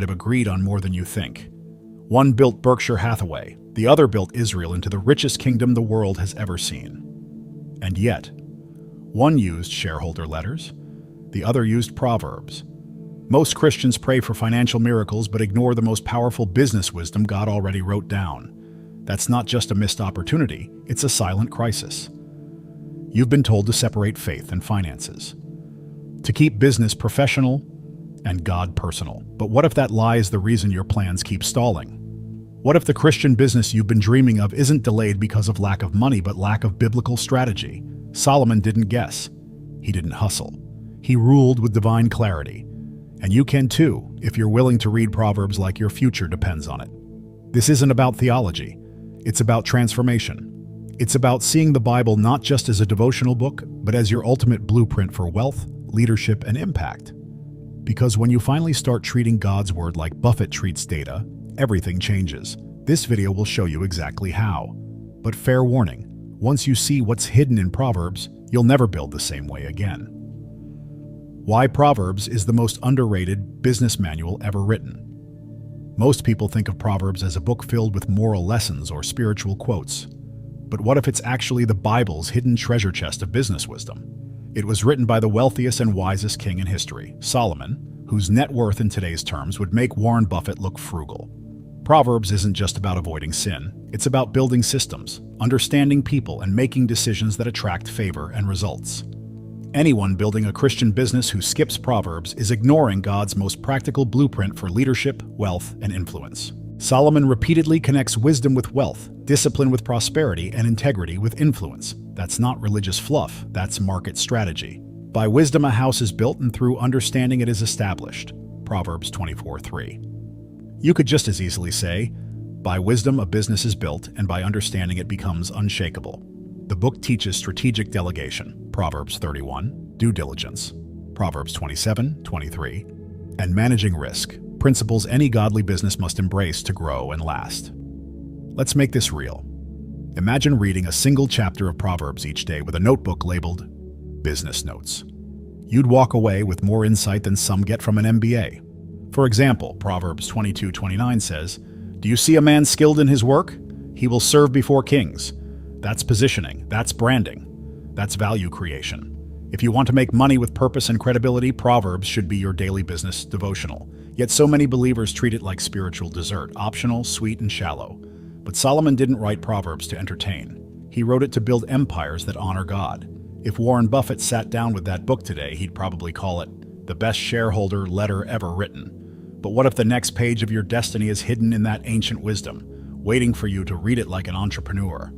have agreed on more than you think. One built Berkshire Hathaway, the other built Israel into the richest kingdom the world has ever seen. And yet, one used shareholder letters, the other used Proverbs. Most Christians pray for financial miracles but ignore the most powerful business wisdom God already wrote down. That's not just a missed opportunity, it's a silent crisis. You've been told to separate faith and finances, to keep business professional and God personal. But what if that lie is the reason your plans keep stalling? What if the Christian business you've been dreaming of isn't delayed because of lack of money but lack of biblical strategy? Solomon didn't guess. He didn't hustle. He ruled with divine clarity. And you can too, if you're willing to read Proverbs like your future depends on it. This isn't about theology. It's about transformation. It's about seeing the Bible not just as a devotional book, but as your ultimate blueprint for wealth, leadership, and impact. Because when you finally start treating God's word like Buffett treats data, everything changes. This video will show you exactly how. But fair warning, once you see what's hidden in Proverbs, you'll never build the same way again. Why Proverbs is the most underrated business manual ever written. Most people think of Proverbs as a book filled with moral lessons or spiritual quotes. But what if it's actually the Bible's hidden treasure chest of business wisdom? It was written by the wealthiest and wisest king in history, Solomon, whose net worth in today's terms would make Warren Buffett look frugal. Proverbs isn't just about avoiding sin, it's about building systems, understanding people, and making decisions that attract favor and results. Anyone building a Christian business who skips Proverbs is ignoring God's most practical blueprint for leadership, wealth, and influence. Solomon repeatedly connects wisdom with wealth, discipline with prosperity, and integrity with influence. That's not religious fluff, that's market strategy. By wisdom a house is built, and through understanding it is established. Proverbs 24:3. You could just as easily say, by wisdom a business is built, and by understanding it becomes unshakable. The book teaches strategic delegation, Proverbs 31, due diligence, Proverbs 27:23, and managing risk, principles any godly business must embrace to grow and last. Let's make this real. Imagine reading a single chapter of Proverbs each day with a notebook labeled Business Notes. You'd walk away with more insight than some get from an MBA. For example, Proverbs 22:29 says, "Do you see a man skilled in his work? He will serve before kings." That's positioning, that's branding, that's value creation. If you want to make money with purpose and credibility, Proverbs should be your daily business devotional. Yet so many believers treat it like spiritual dessert, optional, sweet, and shallow. But Solomon didn't write Proverbs to entertain. He wrote it to build empires that honor God. If Warren Buffett sat down with that book today, he'd probably call it the best shareholder letter ever written. But what if the next page of your destiny is hidden in that ancient wisdom, waiting for you to read it like an entrepreneur?